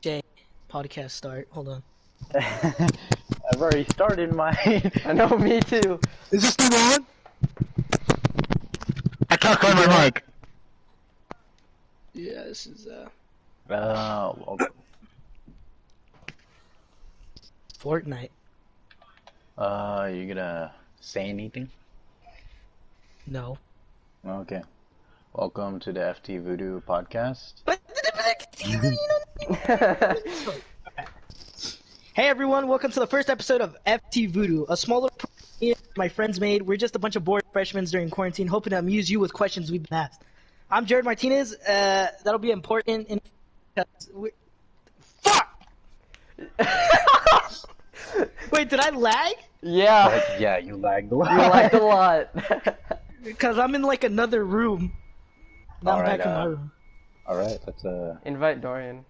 Jay, podcast start. Hold on. I've already started mine. I know, me too. Is this still on? I can't find my mic. Yeah, this is Well, Fortnite. you gonna say anything? No. Okay. Welcome to the FTVoodoo podcast. Hey everyone, welcome to the first episode of FTVoodoo, a smaller program my friends made. We're just a bunch of bored freshmen during quarantine, hoping to amuse you with questions we've been asked. I'm Jared Martinez. That'll be important in. Fuck! Wait, did I lag? Yeah. Yeah, you lagged a lot. You liked a lot. Because I'm in like another room. Now I'm back in my room. Alright, let's Invite Dorian.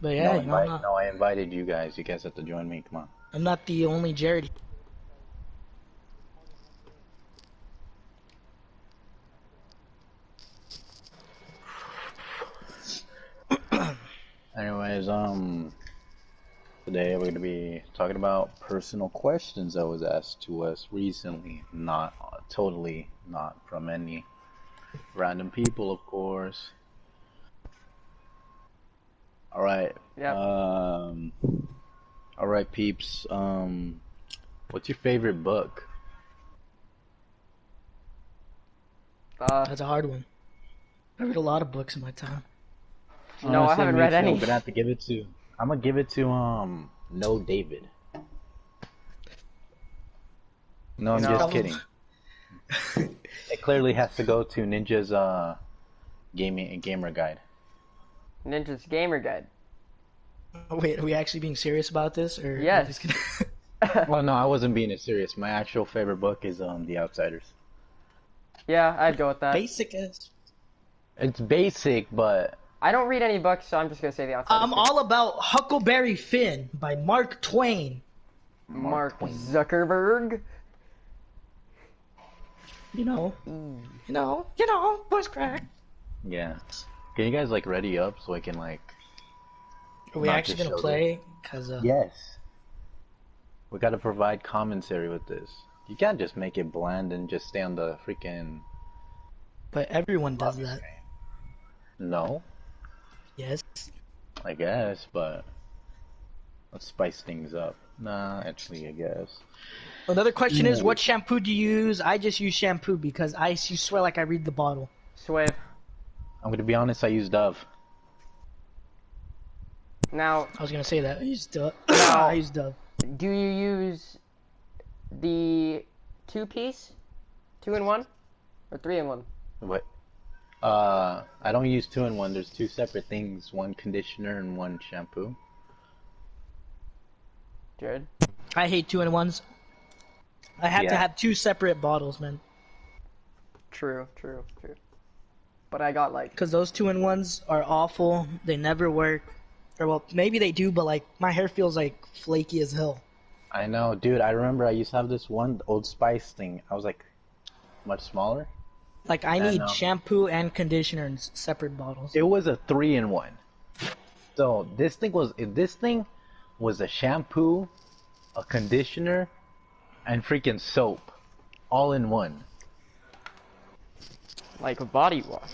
But yeah, no, I invited you guys. You guys have to join me. Come on. I'm not the only Jared. Anyways, today we're gonna be talking about personal questions that was asked to us recently. Totally not from any random people, of course. Alright. Yep. Alright, peeps. What's your favorite book? That's a hard one. I read a lot of books in my time. No, I haven't read any. I'm gonna have to give it to. I'm gonna give it to No David. No, I'm just kidding. It clearly has to go to Ninja's gamer guide. Ninja's Gamer Guide. Wait, are we actually being serious about this, or? Yes. Well, no, I wasn't being serious. My actual favorite book is The Outsiders. Yeah, I'd go with that. Basic as. It's basic, but I don't read any books, so I'm just gonna say The Outsiders. I'm all about Huckleberry Finn by Mark Twain. Mark Zuckerberg. You know, voice crack. yeah. Can you guys like ready up so I can like? Are we not actually just gonna show play? Cause Yes. We gotta provide commentary with this. You can't just make it bland and just stay on the freaking. But everyone does that. No, Yes. I guess, but let's spice things up. Nah, actually, I guess. Another question is, what shampoo do you use? I just use shampoo because you swear like I read the bottle. Swift. I'm gonna be honest. I use Dove. Now, I was gonna say that. I use Dove. Now- I use Dove. do you use the two-piece, 2-in-1, or 3-in-1? What? I don't use 2-in-1. There's two separate things. One conditioner and one shampoo. Jared. I hate 2-in-1s. I have to Yeah. have two separate bottles, man. True. But I got like. Because those 2-in-1s are awful. They never work. Or well, maybe they do, but like my hair feels like flaky as hell. I know, dude. I remember I used to have this one Old Spice thing. I was like much smaller. Like I I need know. shampoo and conditioner in separate bottles. It was a 3-in-1. So this thing was a shampoo, a conditioner, and freaking soap, all in one. Like a body wash.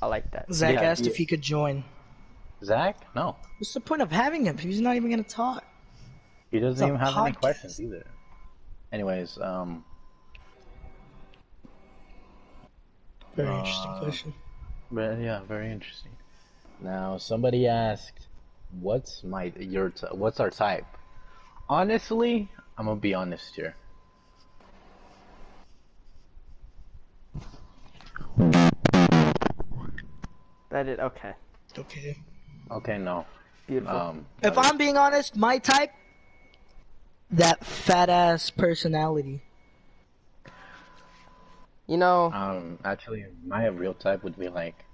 I like that. Zach Yeah, asked yeah. if he could join. Zach? No, What's the point of having him if he's not even gonna talk? he doesn't It's a even have any podcast. questions either. Anyways, Very interesting question. but yeah, very interesting. Now somebody asked, what's our type? Honestly, I'm gonna be honest here. That is okay. Okay. Okay, no. Beautiful. If I'm being honest, my type, that fat ass personality. You know, Actually, my real type would be like,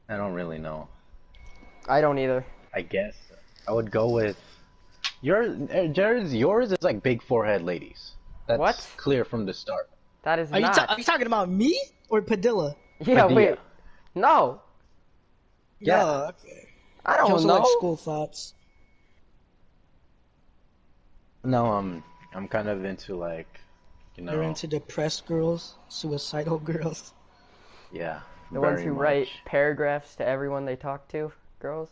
I don't really know. I don't either. I guess I would go with yours is like big forehead ladies. That's What? clear from the start. That is Are you not. talking about me or Padilla? Yeah, Padilla. wait. No. Yeah. No, okay. I He don't also know. likes school thoughts. No, I'm kind of into like, you You're know, into depressed girls, suicidal girls. yeah, The ones very who much. write paragraphs to everyone they talk to, girls.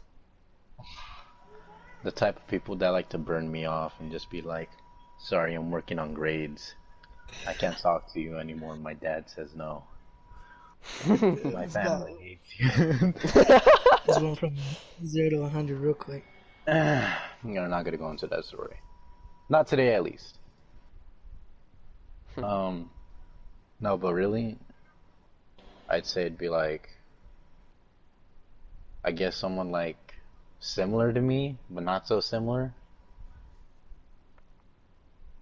The type of people that like to burn me off and just be like, sorry, I'm working on grades. I can't talk to you anymore. My dad says no. My family hates you. Just went from 0 to 100 real quick. You're not gonna go into that story. Not today, at least. No, but really, I'd say it'd be like, I guess someone like similar to me, but not so similar.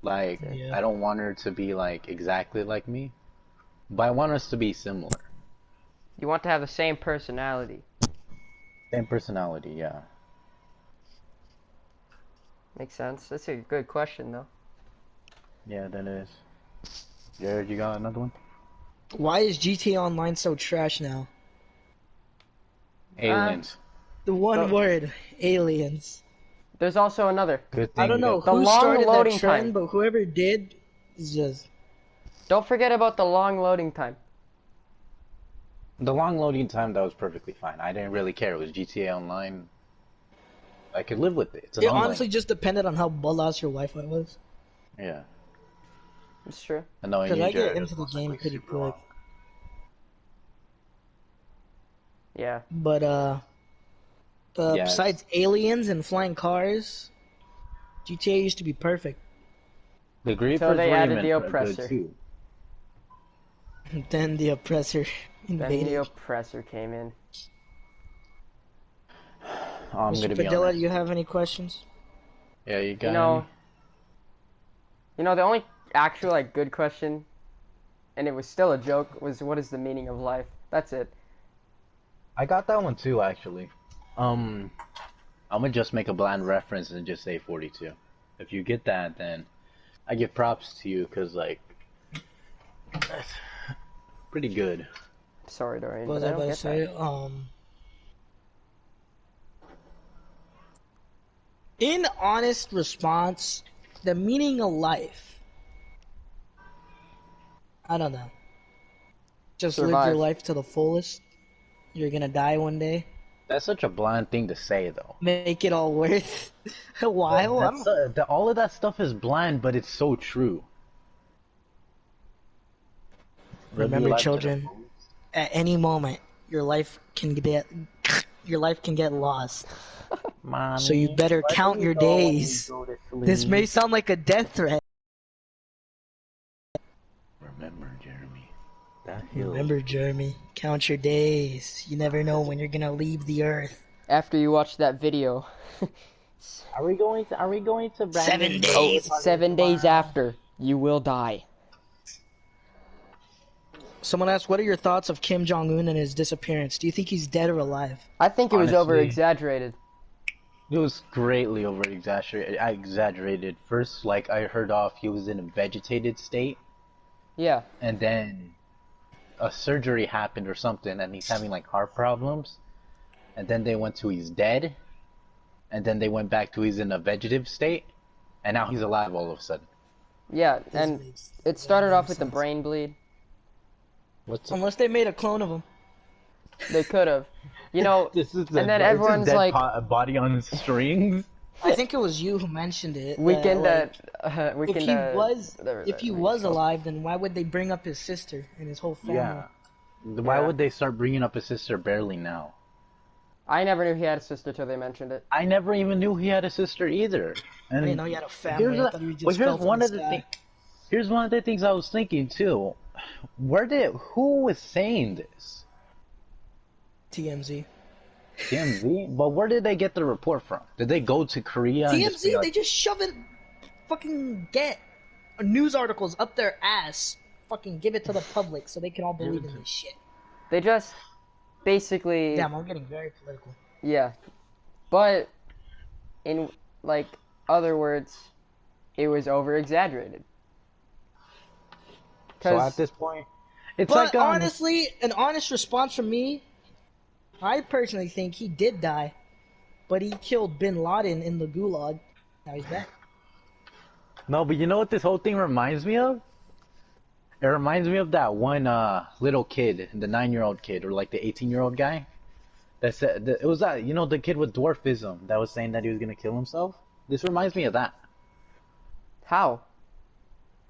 Like, Yeah. I don't want her to be like exactly like me, but I want us to be similar. You want to have the same personality. Same personality, yeah. Makes sense. That's a good question, though. Yeah, that is. Jared, you got another one? Why is GTA Online so trash now? Aliens. The one So- word, aliens. There's also another. Good I thing don't know The who long started that loading trend, time. but whoever did is just... Don't forget about the long loading time. the long loading time, that was perfectly fine. I didn't really care. It was GTA Online. I could live with it. It's an It online. honestly just depended on how bull-ass your Wi-Fi was. Yeah. It's true. And knowing Because you, I get Jared, into the was game like pretty super quick. long. Yeah. But, Yes. besides aliens and flying cars, GTA used to be perfect. The Grievers Till they were added even the good oppressor. too. Then the oppressor Then invaded. the oppressor came in. I'm Mr. gonna be Padilla, honest. do you have any questions? Yeah, you got You know, the only actual like good question, and it was still a joke, was what is the meaning of life? That's it. I got that one too, actually. I'm gonna just make a bland reference and just say 42. If you get that, then I give props to you, cause like that's pretty good. Sorry, Dorian, What was but I I about don't to get say? that. In honest response, the meaning of life. I don't know. Just live your Survive. life to the fullest. You're gonna die one day. That's such a bland thing to say, though. Make it all worth a while. I That's don't... all of that stuff is bland, but it's so true. Live your Remember, life to the children, fullest. at any moment, your life can get lost. Mommy, So you better where do count we your go when we days. go to This sleep? may sound like a death threat. Remember, Jeremy, that hill. Remember, Jeremy, count your days. You never know when you're gonna leave the earth. After you watch that video, Are we going to 7 days. 7 days after, you will die. Someone asked, what are your thoughts of Kim Jong-un and his disappearance? Do you think he's dead or alive? I think it was Honestly, over-exaggerated. It was greatly over exaggerated. First, like I heard off, he was in a vegetated state, Yeah. and then a surgery happened or something, and he's having like heart problems, and then they went to he's dead, and then they went back to he's in a vegetative state, and now he's alive all of a sudden. Yeah, and makes it started off with the sense. brain bleed. What's Unless they made a clone of him. They could have. You know, this? Is and then everyone's dead like, body on strings. I think it was you who mentioned it. weekend like, weekend if he was alive, then why would they bring up his sister and his whole family? Yeah. Why Yeah. would they start bringing up his sister barely now? I never knew he had a sister till they mentioned it. I never even knew he had a sister either. And I didn't know he had a family. here's I thought he just here's fell from one the of the sky. here's one of the things I was thinking too. Who was saying this? TMZ. TMZ? But where did they get the report from? Did they go to Korea and just be TMZ, like, they just shove it, fucking get news articles up their ass, fucking give it to the public so they can all believe in this shit. They just basically Damn, I'm getting very political. yeah. But in like other words, it was over exaggerated. so at this point, it's But like honestly, an honest response from me, I personally think he did die, but he killed Bin Laden in the Gulag. Now he's back. No, but you know what this whole thing reminds me of? It reminds me of that one little kid, the 9-year-old kid, or like the 18-year-old guy. That said, it was that, you know, the kid with dwarfism that was saying that he was gonna kill himself. This reminds me of that. How?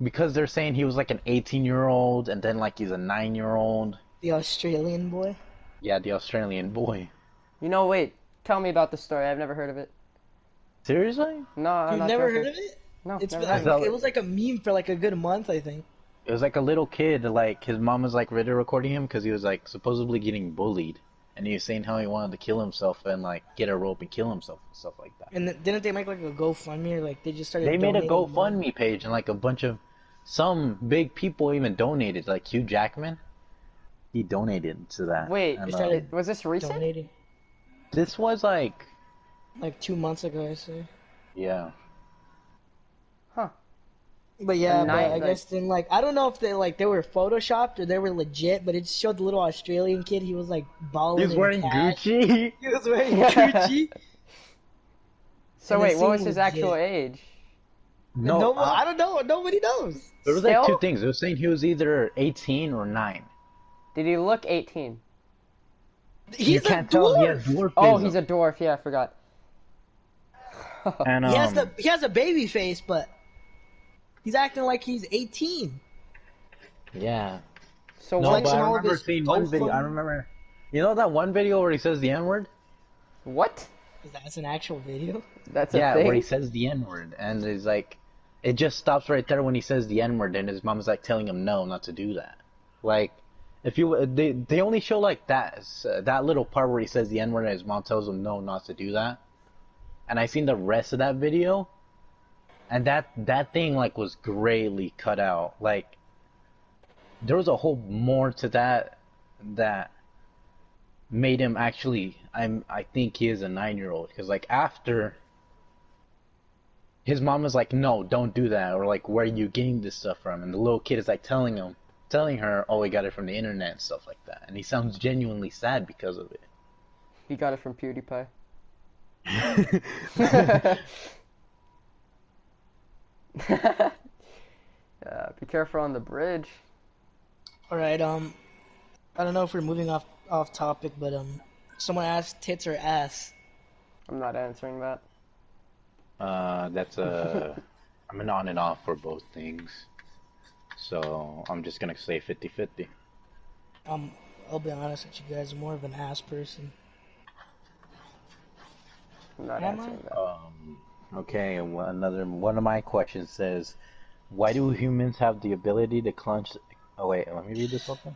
Because they're saying he was like an 18-year-old, and then like he's a 9-year-old. The Australian boy. Yeah, the Australian boy. You know, wait. Tell me about the story. I've never heard of it. Seriously? No, I'm You've not never joking. heard of it? No, It's never been, heard of it. it was like a meme for like a good month, I think. It was like a little kid, like his mom was like video recording him because he was like supposedly getting bullied, and he was saying how he wanted to kill himself and like get a rope and kill himself and stuff like that. And didn't they make like a GoFundMe or like they just started? They made a donating money? GoFundMe page and like a bunch of some big people even donated, like Hugh Jackman. He donated to that. Wait, And, was this recent? Donating this was like 2 months ago, I say. yeah. Huh. But yeah, And but I like- guess then like I don't know if they were photoshopped or they were legit, but it showed the little Australian kid. He was like balling. He was in wearing cash. Gucci. He was wearing Gucci. So And it wait, what was seemed his actual legit. age? No, I don't know. Nobody knows. there was like Still? two things. It was saying he was either 18 or 9. Did he look 18? He's You a can't tell he has dwarf. dwarfism. Oh, he's a dwarf. Yeah, I forgot. And He has a baby face, but he's acting like he's 18. yeah. So No, what? but I all of remember his seeing one video. I GoFundMe. remember, you know that one video where he says the N-word? What? That's an actual video. That's a Yeah, thing. where he says the N-word, and it's like, it just stops right there when he says the N-word, and his mom's like telling him no, not to do that. Like, if you, they only show like that little part where he says the N-word and his mom tells him no, not to do that. And I seen the rest of that video, and that thing like was greatly cut out. Like, there was a whole more to that made him actually. I think he is a 9-year-old because like after his mom was like, no, don't do that, or like, where are you getting this stuff from? And the little kid is like telling her, oh, we got it from the internet and stuff like that. And he sounds genuinely sad because of it. He got it from PewDiePie. Be careful on the bridge. All right. I don't know if we're moving off topic, but someone asked tits or ass. I'm not answering that. That's I'm an on and off for both things. So I'm just gonna say 50-50. I'll be honest with you guys. I'm more of an ass person. I'm not Am answering I? that. Okay, and another one of my questions says, why do humans have the ability to clench? Oh wait, let me read this open.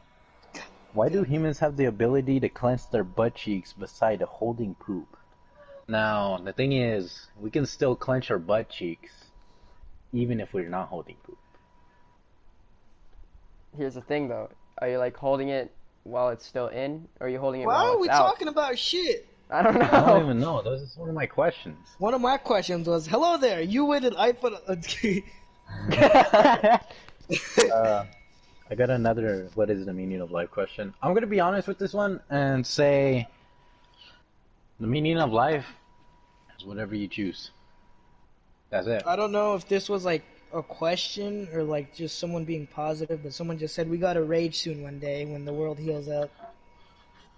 Why do humans have the ability to clench their butt cheeks beside holding poop? Now, the thing is, we can still clench our butt cheeks even if we're not holding poop. Here's the thing, though. Are you like holding it while it's still in, or are you holding it Why while are we it's out? talking about shit? I don't know. I don't even know. Those are one of my questions. One of my questions was, "Hello there, you with an iPhone?" I got another what is the meaning of life question. I'm gonna be honest with this one and say the meaning of life is whatever you choose. That's it. I don't know if this was like a question or like just someone being positive, but someone just said we gotta rage soon one day when the world heals up.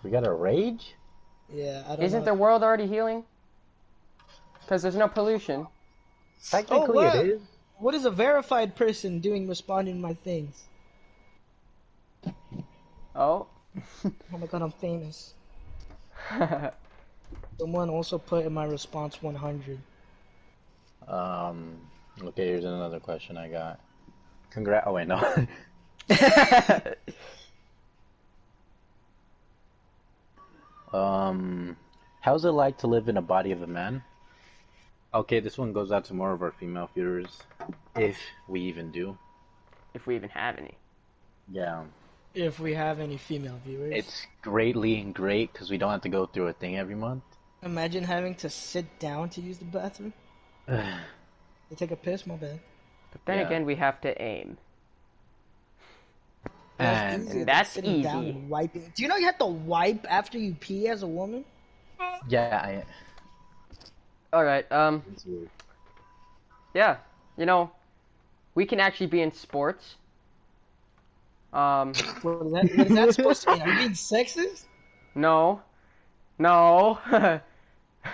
We got a rage? Yeah, I don't Isn't know. the world already healing? Because there's no pollution. Technically wow. it is. What is a verified person doing responding to my things? Oh. Oh my god, I'm famous. Someone also put in my response 100. Okay, here's another question I got. Oh wait, no. How's it like to live in a body of a man? Okay, this one goes out to more of our female viewers, if we even do. If we even have any. Yeah. If we have any female viewers. It's greatly great because we don't have to go through a thing every month. Imagine having to sit down to use the bathroom. To take a piss, my bad. But then Yeah. again, we have to aim. And easier than that's sitting down easy. and wiping. Do you know you have to wipe after you pee as a woman? yeah, All right. it's weird. Yeah. You know, we can actually be in sports. What is that supposed to mean? Are you being sexist? No. No.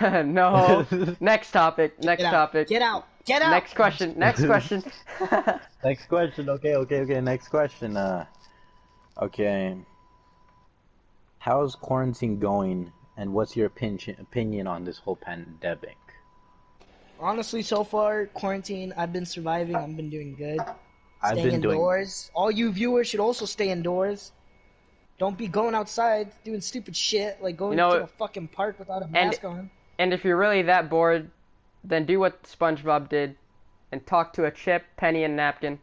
No. Next topic. Next Get out. topic. Get out. Get out. Next question. Next question. Next question. Okay. Next question. Okay. How's quarantine going, and what's your opinion on this whole pandemic? Honestly, so far, quarantine, I've been surviving. I've been doing good. I've Staying been doing. indoors. All you viewers should also stay indoors. Don't be going outside doing stupid shit like going to a fucking park without a mask on. And if you're really that bored, then do what SpongeBob did and talk to a chip, penny, and napkin.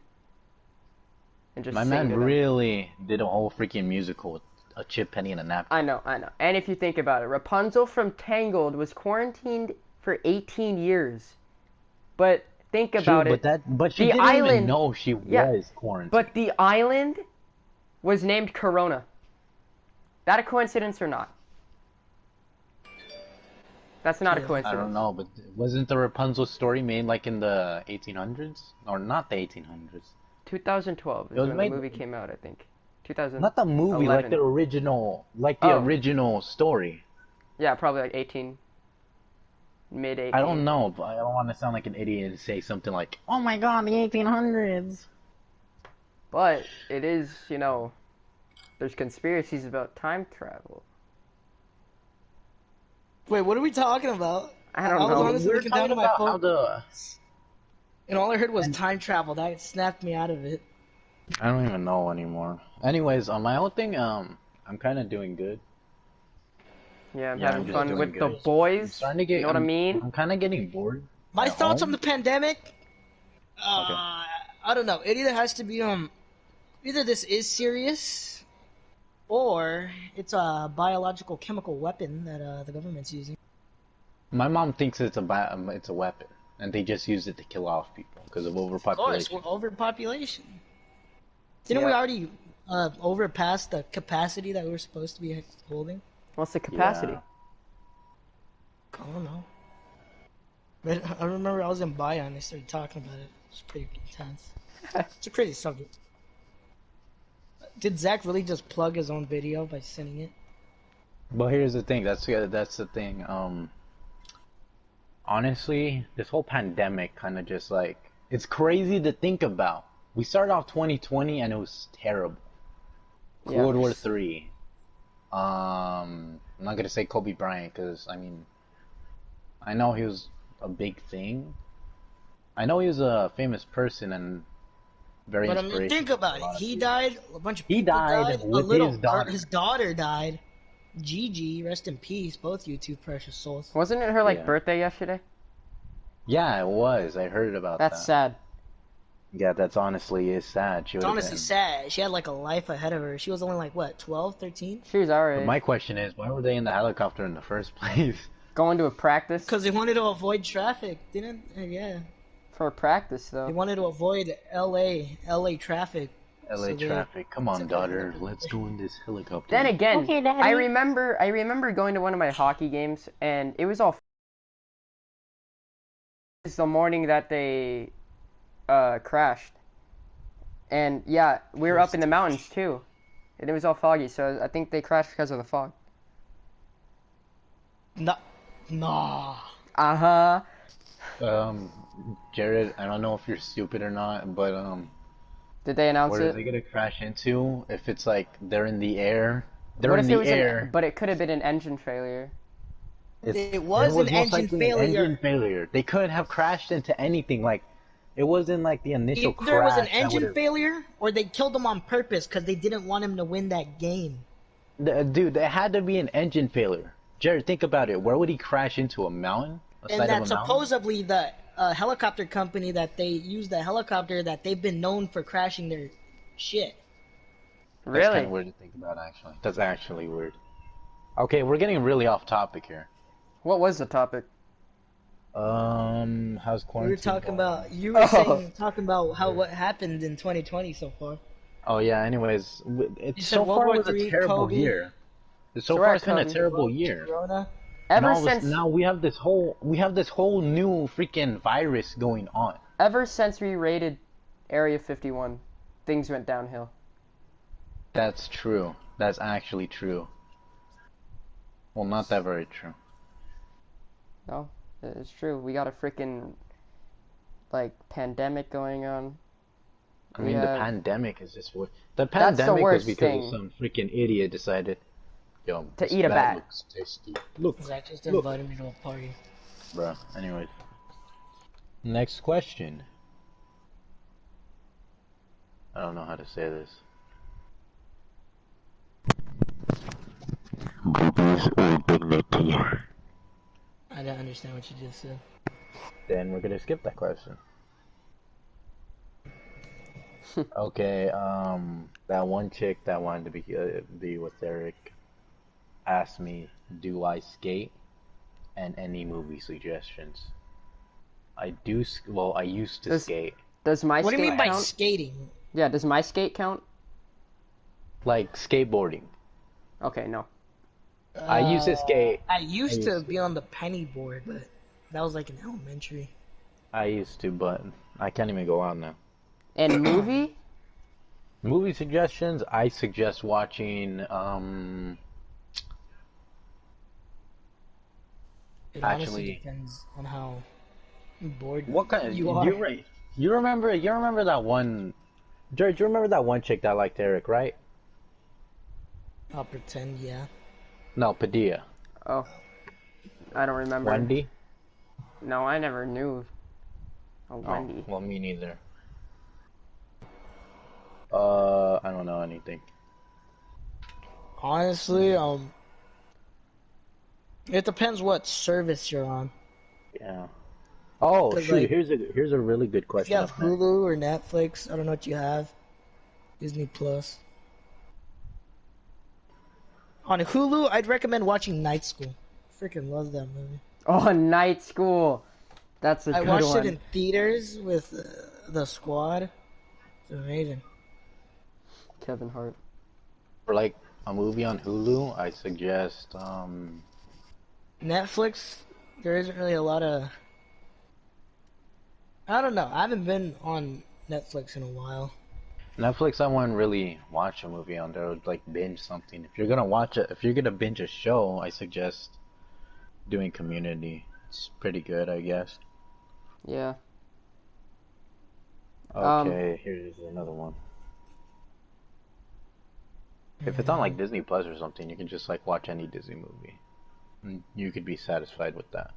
And just My sing man to them. really did a whole freaking musical with a chip, penny, and a napkin. I know. And if you think about it, Rapunzel from Tangled was quarantined for 18 years. But think about it. But she didn't even know she was quarantined. But the island was named Corona. That a coincidence or not? That's not a coincidence. I don't know, but wasn't the Rapunzel story made like in the 1800s? Or not the 1800s? 2012 is when the movie came out, I think. 2000. Not the movie, like the original, original story. Yeah, probably like mid-18. I don't know, but I don't want to sound like an idiot and say something like, "Oh my God, the 1800s." But it is, there's conspiracies about time travel. Wait, what are we talking about? I don't know. I was honestly looking down at my phone. And all I heard was time travel. That snapped me out of it. I don't even know anymore. Anyways, on my own thing, I'm kind of doing good. Yeah, I'm having fun with the boys. You know what I mean? I'm kind of getting bored. My thoughts on the pandemic? I don't know. It either has to be either this is serious, or it's a biological chemical weapon that the government's using. My mom thinks it's a weapon, and they just use it to kill off people because of overpopulation. Of course, we're overpopulation. Didn't we already overpass the capacity that we were supposed to be holding? What's the capacity? Yeah. I don't know. But I remember I was in Bio and they started talking about it. It's pretty intense. It's a crazy subject. Did Zach really just plug his own video by sending it? But here's the thing. That's the thing. Honestly, this whole pandemic kind of just like, it's crazy to think about. We started off 2020 and it was terrible. Yeah. World War III. I'm not gonna say Kobe Bryant because I know he was a big thing. I know he was a famous person and very inspirational. But think about it. He died. A bunch of people died. His daughter died. Gigi, rest in peace, both you two precious souls. Wasn't it her birthday yesterday? Yeah, it was. I heard about that. That's sad. Yeah, that's honestly is sad. It's honestly sad. She had like a life ahead of her. She was only like what, 12, 13? She was already. My question is, why were they in the helicopter in the first place? Going to a practice? Because they wanted to avoid traffic, didn't? Yeah. For a practice, though. They wanted to avoid LA traffic. LA traffic. Come on, daughter. Let's go in this helicopter. Then again, okay, I remember going to one of my hockey games, and it was all. It's the morning that they crashed, and yeah, we were up in the mountains too, and it was all foggy. So I think they crashed because of the fog. Nah. Jared, I don't know if you're stupid or not, but did they announce it? What are they gonna crash into? If it's like they're in the air, they're what in if the air. But it could have been an engine failure. It was an engine failure. Engine failure. They couldn't have crashed into anything. Like, it wasn't like the initial crash. Either it was an engine failure, or they killed him on purpose because they didn't want him to win that game. Dude, there had to be an engine failure. Jared, think about it. Where would he crash into? A mountain? And that's supposedly the helicopter company that they use the helicopter that they've been known for crashing their shit. Really? That's kind of weird to think about, actually. That's actually weird. Okay, we're getting really off topic here. What was the topic? How's quarantine? We were talking about, you were saying, talking about what happened in 2020 so far. Oh yeah. Anyways, You it's said so World far War it was a Three, terrible Kobe, year. So So far, right, it's been a Cody. terrible year. Corona. And Ever all of us, since now we have this whole new freaking virus going on. ever since we raided Area 51, things went downhill. That's true. That's actually true. Well, not that very true. No, it's true. We got a freaking like pandemic going on. I We mean, the have pandemic is just what the That's the pandemic was worst because of thing. some freaking idiot decided, yo, To this eat a bat. looks tasty. Look, Zach just look, invited me to a party. bruh. Anyways, next question. I don't know how to say this. Boobies or dignity? I didn't understand what you just said. Then we're gonna skip that question. Okay, that one chick that wanted to be with Eric asked me, do I skate? And any movie suggestions. I do, well, I used to skate. Does my What do skate you mean by count? skating? Yeah, does my skate count? Like skateboarding. Okay, no. I used to skate. I used to be on the penny board, but that was like in elementary. I used to, but I can't even go out now. And movie? Movie suggestions, I suggest watching, It honestly actually, depends on how bored what kind of, you are. you remember that one, George, you remember that one chick that liked Eric, right? I'll pretend, yeah. No, Padilla. Oh, I don't remember. Wendy? No, I never knew. Oh, Wendy. Well, me neither. I don't know anything. Honestly, it depends what service you're on. Yeah. Oh 'Cause, shoot! like, Here's a really good If question. you have up next. Hulu or Netflix, I don't know what you have. Disney Plus. On Hulu, I'd recommend watching Night School. Freaking love that movie. Oh, Night School. That's a I good watched one. it in theaters with the squad. It's amazing. Kevin Hart. For like a movie on Hulu, I suggest Netflix, there isn't really a lot of. I don't know. I haven't been on Netflix in a while. Netflix. I wouldn't really watch a movie on there. Like binge something. If you're gonna binge a show, I suggest doing Community. It's pretty good, I guess. Yeah. Okay, here's another one. If it's on like Disney Plus or something, you can just like watch any Disney movie, and you could be satisfied with that.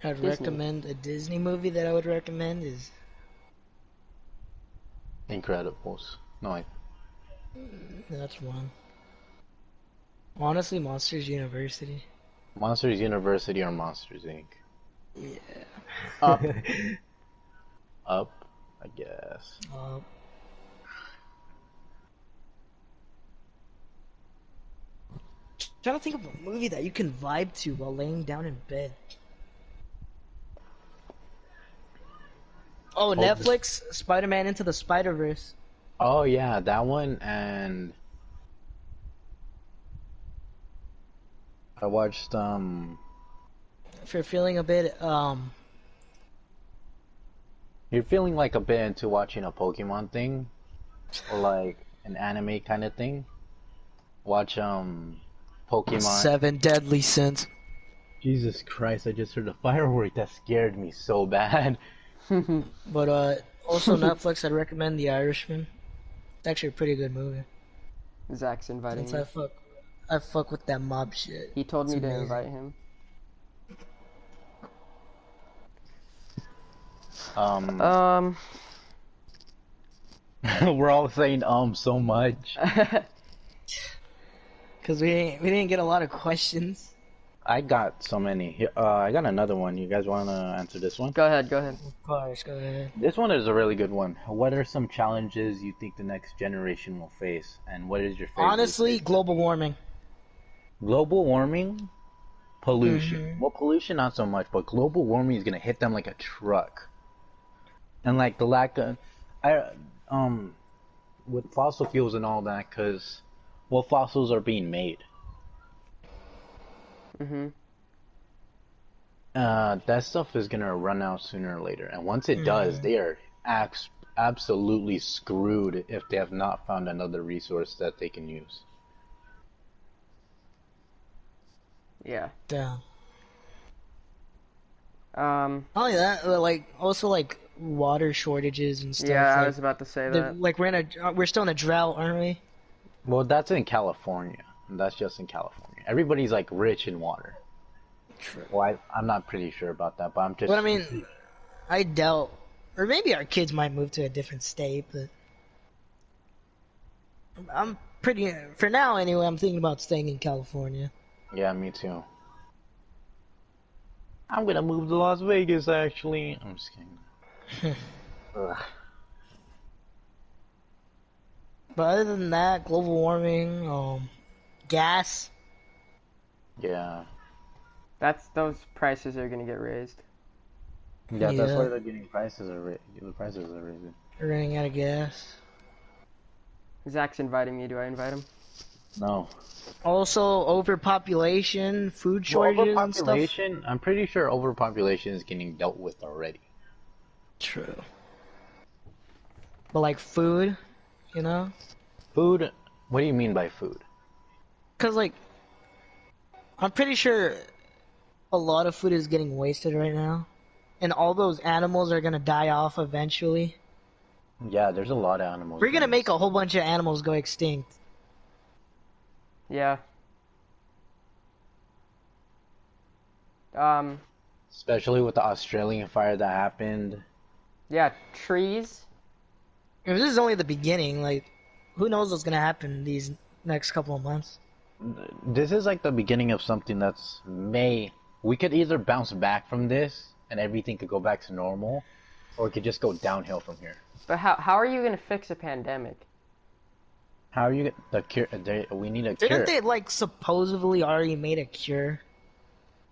I'd Disney. recommend a Disney movie that I would recommend is Incredibles. No, that's one. Honestly, Monsters University. Monsters University or Monsters Inc. Yeah. Up. Up, I guess. Trying to think of a movie that you can vibe to while laying down in bed. Oh, Netflix, Spider-Man Into the Spider-Verse. Oh yeah, that one, and I watched If you're feeling a bit you're feeling like a bit into watching a Pokemon thing, or like an anime kind of thing, watch Pokemon. 7 Deadly Sins. Jesus Christ, I just heard a firework that scared me so bad. But also Netflix, I'd recommend The Irishman. It's actually a pretty good movie. Zach's inviting Since me. I fuck with that mob shit. He told It's me to amazing. invite him. We're all saying so much. Cause we didn't get a lot of questions. I got so many. Here, I got another one. You guys want to answer this one? Go ahead, go ahead. Of course, go ahead. This one is a really good one. What are some challenges you think the next generation will face, and what is your favorite? Honestly, global warming. Global warming, pollution. Well, pollution not so much, but global warming is gonna hit them like a truck. And like the lack of, with fossil fuels and all that, because well, fossils are being made. Mhm. That stuff is gonna run out sooner or later, and once it does, Mm. they are absolutely screwed if they have not found another resource that they can use. Yeah. Damn. Um. Not only that, like also like water shortages and stuff. Yeah, I Like was about to say that. like we're still in a drought, aren't we? Well, that's in California. That's just in California. Everybody's like rich in water. True. Well, I'm not pretty sure about that, but I'm just. But I mean, I doubt, or maybe our kids might move to a different state. But I'm pretty, for now anyway. I'm thinking about staying in California. Yeah, me too. I'm gonna move to Las Vegas, actually. I'm just kidding. Ugh. But other than that, global warming, gas. Yeah. Those prices are gonna get raised. Yeah, that's why Yeah. they're getting prices are the prices are raising. We're running out of gas. Zach's inviting me. Do I invite him? No. Also, overpopulation, food Well, shortages and stuff. overpopulation, I'm pretty sure overpopulation is getting dealt with already. True. But like food, you know? Food, what do you mean by food? Cause like, I'm pretty sure a lot of food is getting wasted right now. And all those animals are gonna die off eventually. Yeah, there's a lot of animals. We're gonna being- make a whole bunch of animals go extinct. Yeah. Especially with the Australian fire that happened. Yeah. Trees. If this is only the beginning, like, who knows what's gonna happen these next couple of months. This is like the beginning of something that's we could either bounce back from this and everything could go back to normal, or it could just go downhill from here. But how are you gonna fix a pandemic? How are you the cure? We need a cure. Didn't they like supposedly already made a cure?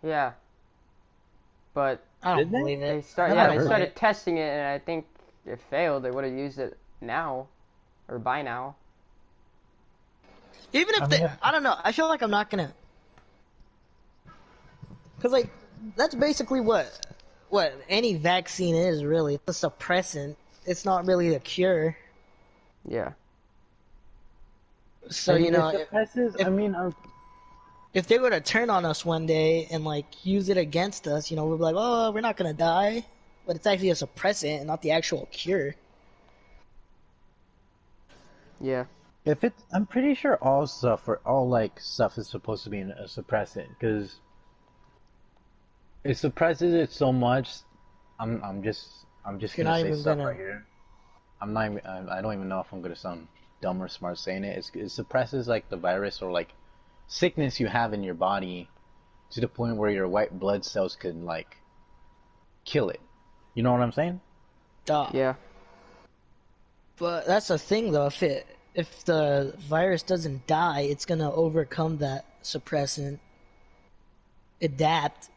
Yeah. But I don't Did they? believe they it. start. I Yeah, don't they believe started it. testing it, and I think it failed. They would have used it now, or by now. Even if I don't know. I feel like I'm not gonna. Cause like, that's basically what any vaccine is really. It's a suppressant. It's not really a cure. Yeah. So you know, if they were to turn on us one day and like use it against us, you know, we'd be like, oh, we're not gonna die, but it's actually a suppressant and not the actual cure. Yeah. I'm pretty sure all stuff is supposed to be a suppressant because it suppresses it so much. I'm just You're gonna not say even stuff gonna. right here. I'm not even, I don't even know if I'm gonna sound dumb or smart saying it. It suppresses like the virus or like sickness you have in your body to the point where your white blood cells can like kill it. You know what I'm saying? Duh. Yeah. But that's the thing though. If the virus doesn't die, it's gonna overcome that suppressant. Adapt.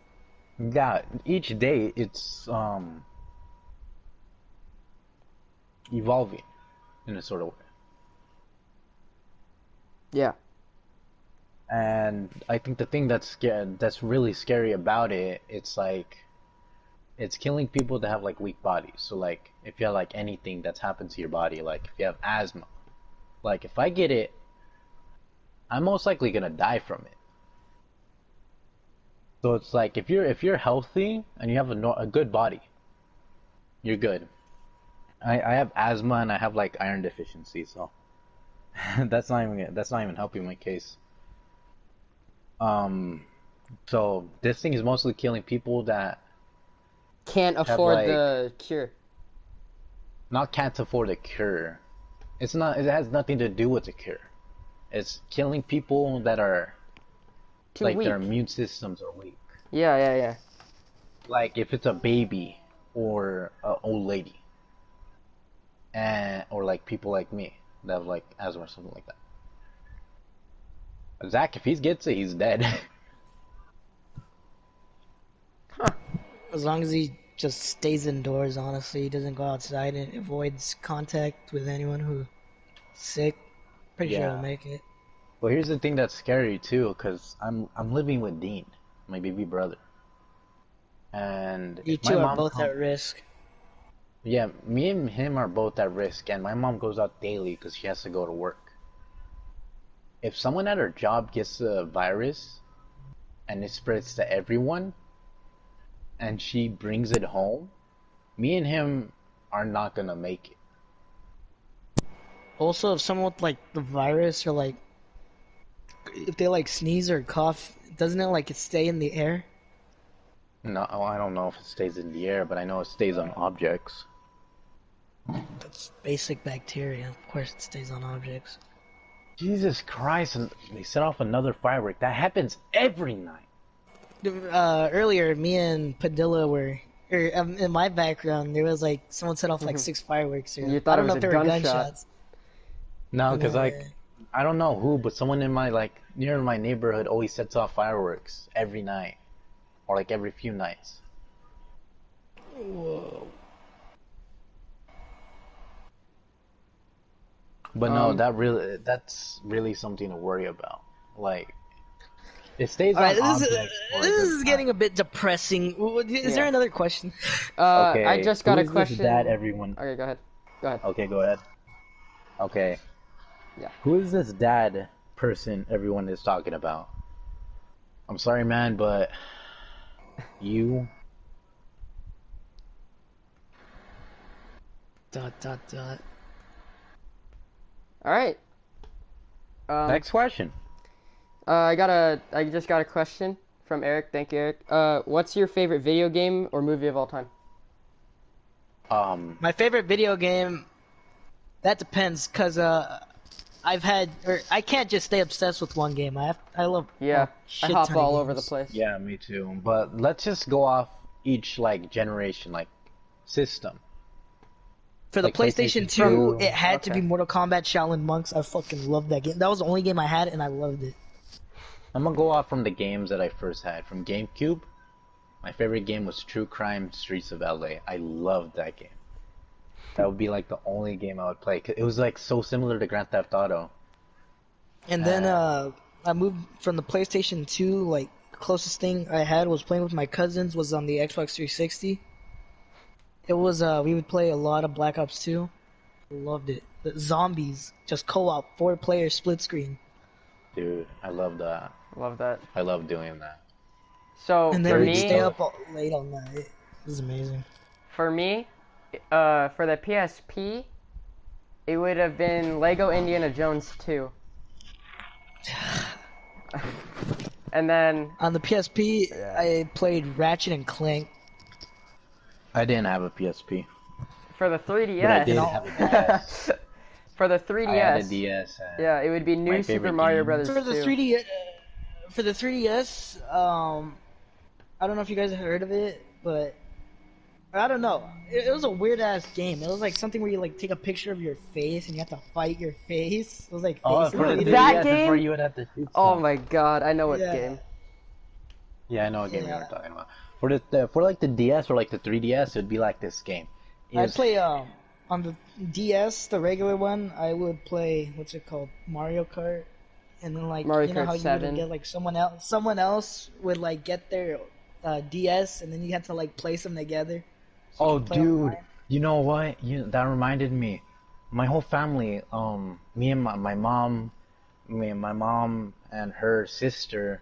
Yeah, each day it's evolving in a sort of way. Yeah. And I think the thing that's really scary about it, it's like it's killing people that have like weak bodies. So like if you have like anything that's happened to your body, like if you have asthma, like if I get it, I'm most likely gonna die from it. So it's like if you're healthy and you have a good body, you're good. I have asthma and I have like iron deficiency, so that's not even helping my case. So this thing is mostly killing people that Can't afford like- the cure. can't afford a cure. It's not. It has nothing to do with the cure. It's killing people that are Too like weak. their immune systems are weak. Yeah, yeah, yeah. Like if it's a baby or an old lady, and or like people like me that have like asthma or something like that. Zach, if he gets it, he's dead. As long as he just stays indoors, honestly. He doesn't go outside and avoids contact with anyone who's sick. Pretty sure he'll Yeah. make it. Well, here's the thing that's scary too, cause I'm living with Dean, my baby brother, and You if my two are mom both comes, at risk. yeah, me and him are both at risk, and my mom goes out daily because she has to go to work. If someone at her job gets a virus and it spreads to everyone, and she brings it home, me and him are not gonna make it. Also, if someone with like the virus or like if they like sneeze or cough, doesn't it like it stay in the air? No, I don't know if it stays in the air, but I know it stays on objects. That's basic bacteria. Of course, it stays on objects. Jesus Christ, and they set off another firework. That happens every night. Earlier, me and Padilla were, in my background, there was like someone set off like 6 fireworks. Or, You I thought it don't know was if a they were gunshot. gunshots. No, because Yeah. like, I don't know who, but someone in my like near my neighborhood always sets off fireworks every night, or like every few nights. Whoa. But no, Um, that's really something to worry about. Like, it stays All right, on this is objects for a this good is time. getting a bit depressing. Is there Yeah. another question? Okay, I just got who a is this question. dad everyone? Okay, go ahead. Go ahead. Okay, go ahead. Okay. Yeah. Who is this dad person everyone is talking about? I'm sorry, man, but you. Dot dot dot. All right. Next question. I just got a question from Eric. Thank you, Eric. What's your favorite video game or movie of all time? My favorite video game. That depends, cause I can't just stay obsessed with one game. I love Yeah, a I shit hop ton of all over the games. place. Yeah, me too. But let's just go off each like generation, like system. For the Like PlayStation PlayStation 2, 2. it had to be Okay. Mortal Kombat Shaolin Monks. I fucking loved that game. That was the only game I had, and I loved it. I'm gonna go off from the games that I first had. From GameCube, my favorite game was True Crime Streets of LA. I loved that game. That would be like the only game I would play. 'Cause it was like so similar to Grand Theft Auto. And then I moved from the PlayStation 2. Like closest thing I had was playing with my cousins was on the Xbox 360. It was we would play a lot of Black Ops 2. Loved it. The zombies, just co-op, 4-player split screen. Dude, I love that. Love that. I love doing that. So And for then we'd me, stay up late all night. It was amazing. for me, for the PSP, it would have been Lego Indiana Jones 2. And then On the PSP, Yeah. I played Ratchet and Clank. I didn't have a PSP, for the but I 3DS, did have a DS. for the I 3DS, had a DS. And yeah, it would be New my Super favorite Mario game- Brothers For the 2. 3D, for the 3DS, I don't know if you guys have heard of it, but I don't know. It was a weird ass game. It was like something where you like take a picture of your face and you have to fight your face. It was like Oh, face for the related. That 3DS, game? before you would have to shoot Oh stuff. my god, I know what Yeah. game. Yeah, I know what game Yeah. you're talking about. For for like the DS or like the 3DS, it'd be like this game. I It's- play on the DS, the regular one. I would play what's it called, Mario Kart, and then like Mario you know Kart how you 7. would get like someone else would like get their DS, and then you had to like place them together. So you Oh, could play dude, online. you know what? That reminded me. My whole family, me and my mom, my mom and her sister,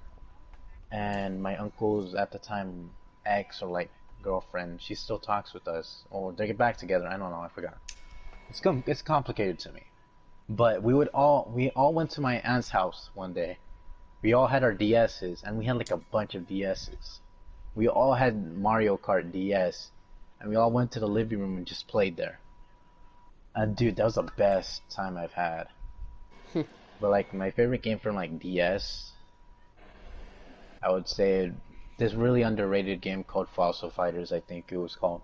and my uncle's at the time ex or like girlfriend. She still talks with us, or they get back together. I don't know. I forgot. It's complicated to me. But we all went to my aunt's house one day. We all had our DSs, and we had like a bunch of DSs. We all had Mario Kart DS, and we all went to the living room and just played there. And dude, that was the best time I've had. But like my favorite game from like DS, I would say this really underrated game called Fossil Fighters, I think it was called.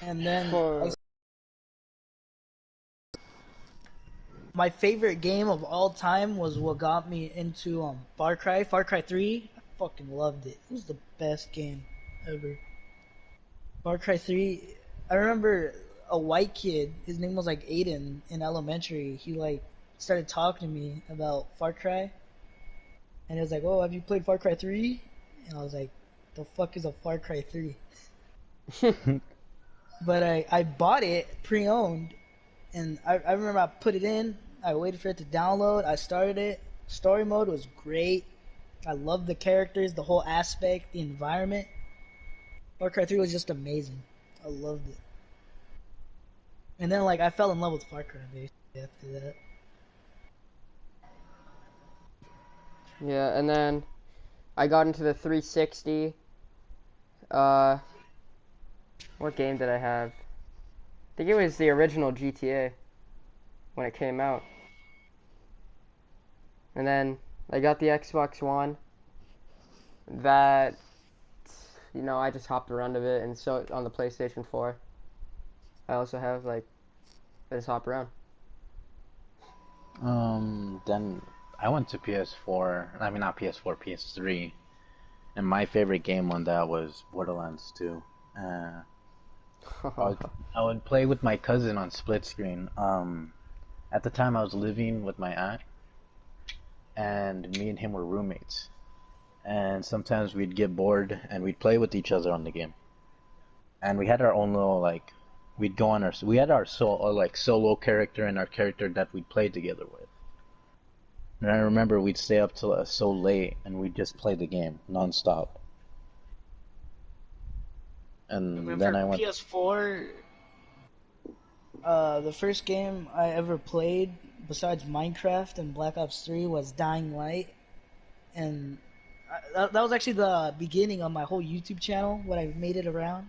And then For- my favorite game of all time was what got me into Far Cry 3. I fucking loved it. It was the best game. ever. Far Cry 3. I remember a white kid. His name was like Aiden in elementary. He like started talking to me about Far Cry, and he was like, "Oh, have you played Far Cry 3?" And I was like, "The fuck is a Far Cry 3?" But I bought it pre-owned, and I remember I put it in. I waited for it to download. I started it. Story mode was great. I loved the characters, the whole aspect, the environment. Far Cry 3 was just amazing. I loved it. And then like I fell in love with Far Cry basically after that. Yeah, and then I got into the 360. What game did I have? I think it was the original GTA when it came out. And then I got the Xbox One. That, you know, I just hopped around a bit, and so on the PlayStation 4. I also have, like, I just hop around. Then I went to PS4. I mean, not PS4, PS3. And my favorite game on that was Borderlands 2. I would play with my cousin on split screen. At the time I was living with my aunt, and me and him were roommates. And sometimes we'd get bored and we'd play with each other on the game. And we had our own little like, we'd go on we had our solo character and our character that we'd play together with. And I remember we'd stay up till so late and we'd just play the game nonstop. And then I went PS4. The first game I ever played besides Minecraft and Black Ops 3 was Dying Light, and that was actually the beginning of my whole YouTube channel. What I made it around.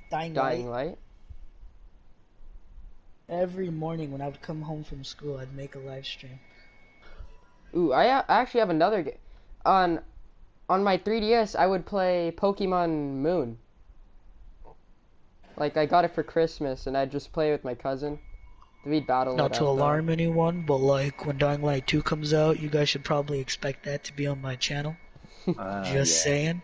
Dying Light. Every morning when I would come home from school, I'd make a live stream. Ooh, I actually have another game. On my 3DS, I would play Pokemon Moon. Like, I got it for Christmas, and I'd just play with my cousin. We'd battle it Not to out alarm anyone, but like when Dying Light 2 comes out, you guys should probably expect that to be on my channel. Just saying.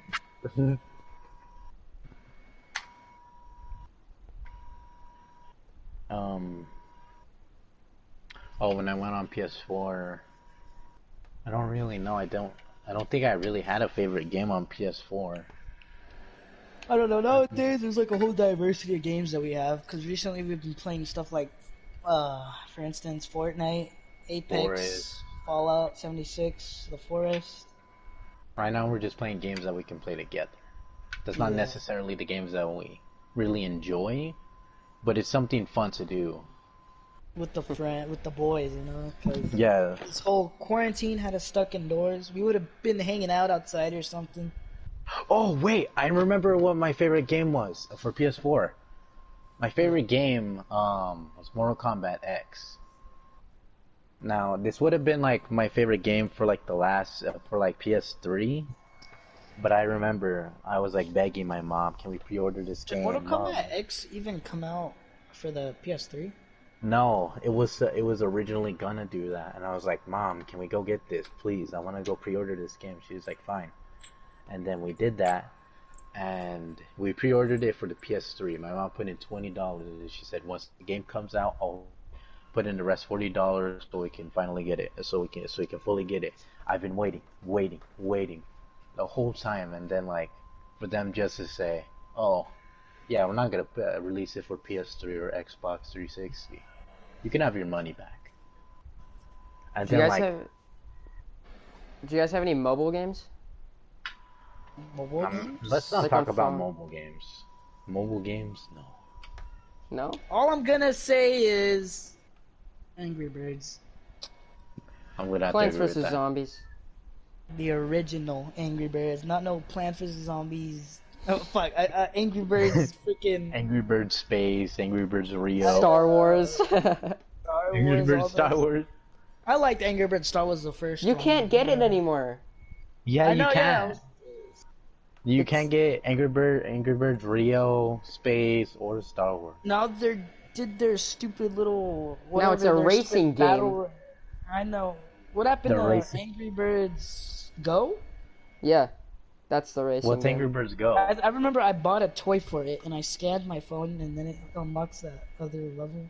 Oh, when I went on PS4, I don't really know. I don't think I really had a favorite game on PS4. I don't know. Nowadays, there's like a whole diversity of games that we have. Because recently we've been playing stuff like, for instance, Fortnite, Apex, Forest. Fallout 76, The Forest. Right now, we're just playing games that we can play together. That's not necessarily the games that we really enjoy, but it's something fun to do. With the boys, you know. 'Cause Yeah. this whole quarantine had us stuck indoors. We would have been hanging out outside or something. Oh wait, I remember what my favorite game was for PS4. My favorite game was Mortal Kombat X. Now this would have been like my favorite game for like the last for like PS3, but I remember I was like begging my mom, "Can we pre-order this game?" Did Mortal Mom. Kombat X even come out for the PS3? No, it was originally gonna do that, and I was like, "Mom, can we go get this, please? I want to go pre-order this game." She was like, "Fine." And then we did that, and we pre-ordered it for the PS3. My mom put in $20, and she said once the game comes out, I'll put in the rest $40 so we can finally get it, so we can fully get it. I've been waiting the whole time, and then like for them just to say, "Oh, yeah, we're not gonna release it for PS3 or Xbox 360. You can have your money back." And Do then you guys have any mobile games? Mobile games? let's not Like talk on about phone. mobile games. Mobile games, no. No? All I'm gonna say is Angry Birds. I'm gonna have to Plants agree with vs. that. Zombies. The original Angry Birds, not no Plants vs. Zombies. Oh fuck! Angry Birds, freaking Angry Birds Space, Angry Birds Rio, Star Wars. Star Angry Wars. Birds all Star those. Wars. I liked Angry Birds Star Wars the first You one. can't get it anymore. Yeah, I know, you yeah. can. You It's- can get Angry Birds Rio, Space, or Star Wars. Now they did their stupid little. Now it's a whatever, their racing stupid battle. game. I know. What happened The to racing- Angry Birds Go? Yeah. That's the racing What's game. Angry Birds Go? I remember I bought a toy for it, and I scanned my phone, and then it unlocks that other level.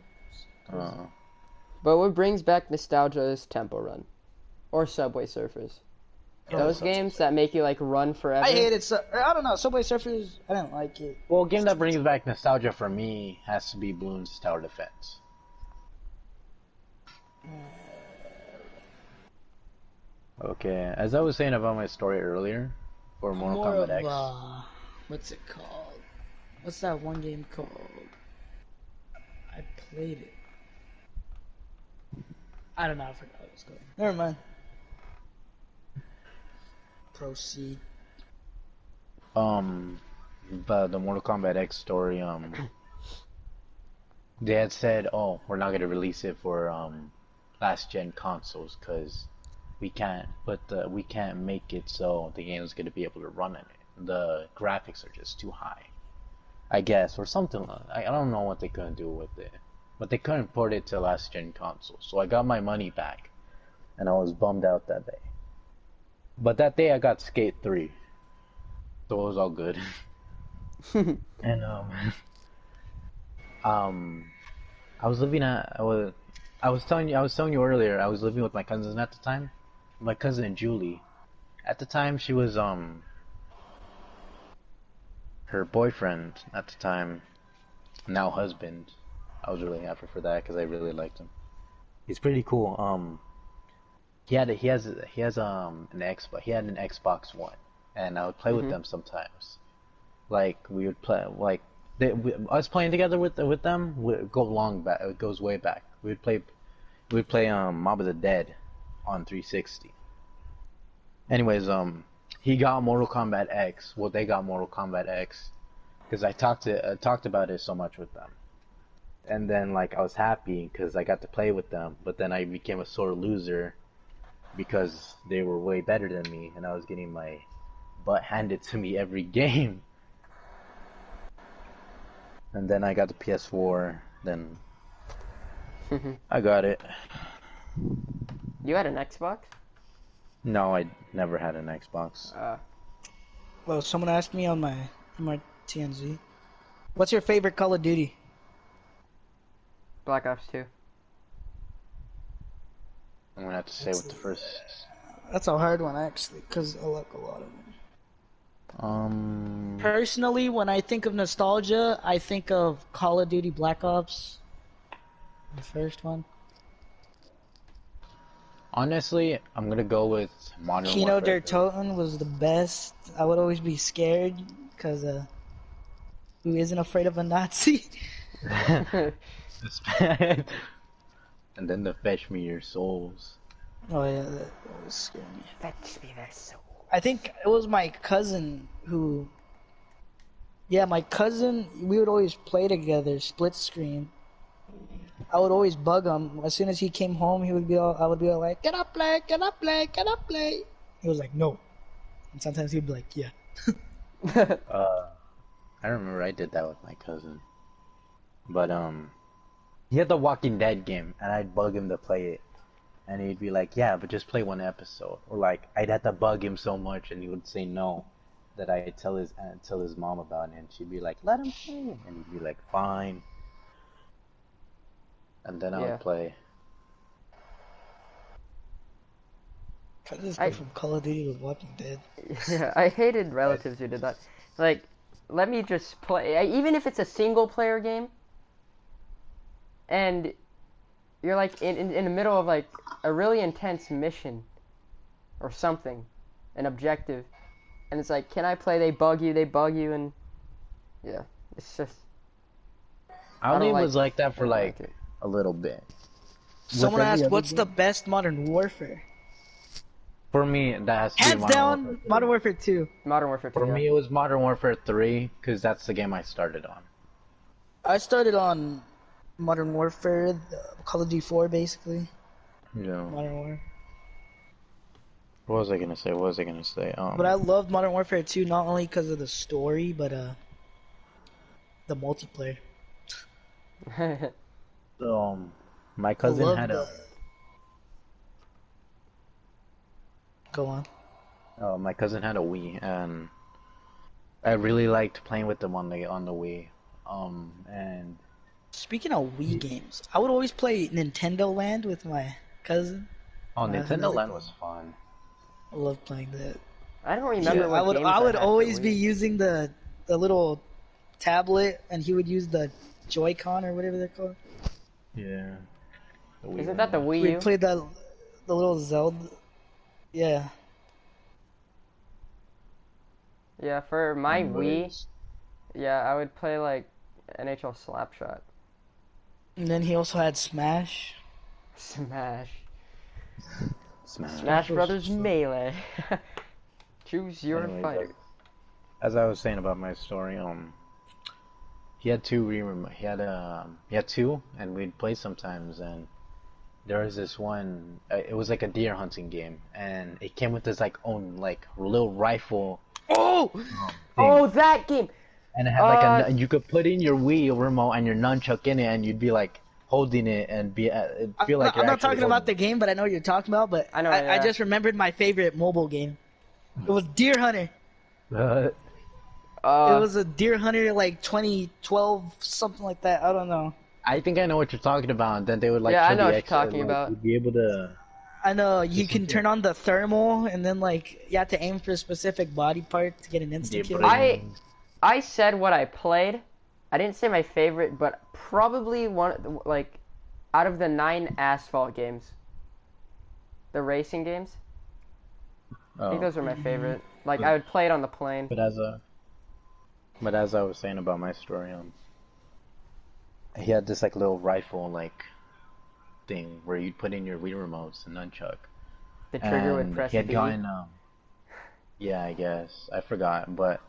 But what brings back nostalgia is Temple Run. Or Subway Surfers. Those games that make you, like, run forever. I hate it. I don't know. Subway Surfers, I didn't like it. Well, a game that brings back nostalgia for me has to be Bloons Tower Defense. Okay, as I was saying about my story earlier, for Mortal Kombat X. What's it called? What's that one game called? I played it. I don't know. I forgot what it was called. Never mind. Proceed. The Mortal Kombat X story, they had said, oh, we're not gonna release it for last gen consoles because we can't make it so the game is gonna be able to run in it. The graphics are just too high, I guess, or something. I don't know what they couldn't do with it, but they couldn't port it to last gen consoles. So I got my money back, and I was bummed out that day. But that day I got Skate 3, so it was all good. And I was living at I was telling you earlier, I was living with my cousin at the time. My cousin Julie. At the time she was her boyfriend at the time, now husband. I was really happy for that because I really liked him. He's pretty cool. He had an Xbox One, and I would play with them sometimes. Like we would play, like us playing together with them would go long back. It goes way back. We would play Mob of the Dead on 360. Anyways, he got Mortal Kombat X. Well, they got Mortal Kombat X because I talked about it so much with them. And then like I was happy because I got to play with them, but then I became a sore loser because they were way better than me, and I was getting my butt handed to me every game. And then I got the PS4, then I got it. You had an Xbox? No, I never had an Xbox. Well, someone asked me on my TNZ, what's your favorite Call of Duty? Black Ops 2. I'm gonna have to say with the first. That's a hard one actually, because I like a lot of them. Um. Personally, when I think of nostalgia, I think of Call of Duty Black Ops. The first one. Honestly, I'm gonna go with Modern Kino Warfare. der Toten was the best. I would always be scared because who isn't afraid of a Nazi? And then the Fetch Me Your Souls. Oh yeah, that was scary. Fetch me their soul. I think it was my cousin who. Yeah, my cousin. We would always play together, split screen. I would always bug him. As soon as he came home, I would be all like, "Can I play? Can I play? Can I play?" He was like, "No," and sometimes he'd be like, "Yeah." I remember I did that with my cousin. But he had the Walking Dead game, and I'd bug him to play it, and he'd be like, "Yeah, but just play one episode." Or like I'd have to bug him so much, and he would say no, that I'd tell his mom about it, and she'd be like, "Let him play," and he'd be like, "Fine." And then I would play. Try to just go from Call of Duty to Walking Dead. Yeah, I hated relatives who did that. Like, let me just play. Even if it's a single player game, and you're like in the middle of like a really intense mission or something, an objective, and it's like, "Can I play?" They bug you, and yeah, it's just. I only was like that for like a little bit. Someone asked, "What's the best Modern Warfare?" For me, that has to be hands down Modern Warfare 2. Modern Warfare 2. For me, it was Modern Warfare 3 because that's the game I started on. I started on Modern Warfare, Call of Duty 4, basically. Yeah. Modern Warfare. What was I gonna say? But I loved Modern Warfare 2 not only because of the story, but the multiplayer. My cousin had a. Go on. My cousin had a Wii, and I really liked playing with them on the Wii. And Speaking of Wii games, I would always play Nintendo Land with my cousin. oh, When I was in Nintendo middle Land school. was fun. I love playing that. I don't Yeah, remember what games I would had for always be Wii. using the little tablet, and he would use the Joy-Con or whatever they're called. Yeah. The Wii Isn't that the remote. Wii We U? played the little Zelda. Yeah. Yeah, for my Wii, Memories. yeah, I would play like NHL Slapshot. And then he also had Smash. Smash. Smash. Smash Brothers Melee. Choose your Anyways, fighter. as I was saying about my story, he had two he had two, and we'd play sometimes, and there was this one. It was like a deer hunting game, and it came with this like own like little rifle. Oh! Thing. Oh, that game! And it had like you could put in your Wii remote and your nunchuck in it, and you'd be like holding it and it'd feel like I'm you're not actually talking about the holding game, but I know what you're talking about. But I know, I yeah. just remembered my favorite mobile game. It was Deer Hunter. it. It was a Deer Hunter like 2012, something like that. I don't know. I think I know what you're talking about. And then they would like Yeah, I show know the what you're X, talking like, about. you'd be able to. I know you Just can like turn on the thermal, and then like you have to aim for a specific body part to get an instant Yeah, kill. I said what I played. I didn't say my favorite, but probably one like out of the 9 Asphalt games, the racing games. I think those were my favorite. Like I would play it on the plane. But as I was saying about my story, he had this like little rifle like thing where you'd put in your Wii remotes and nunchuck. The trigger would And press he had B. gone, yeah, I guess I forgot, but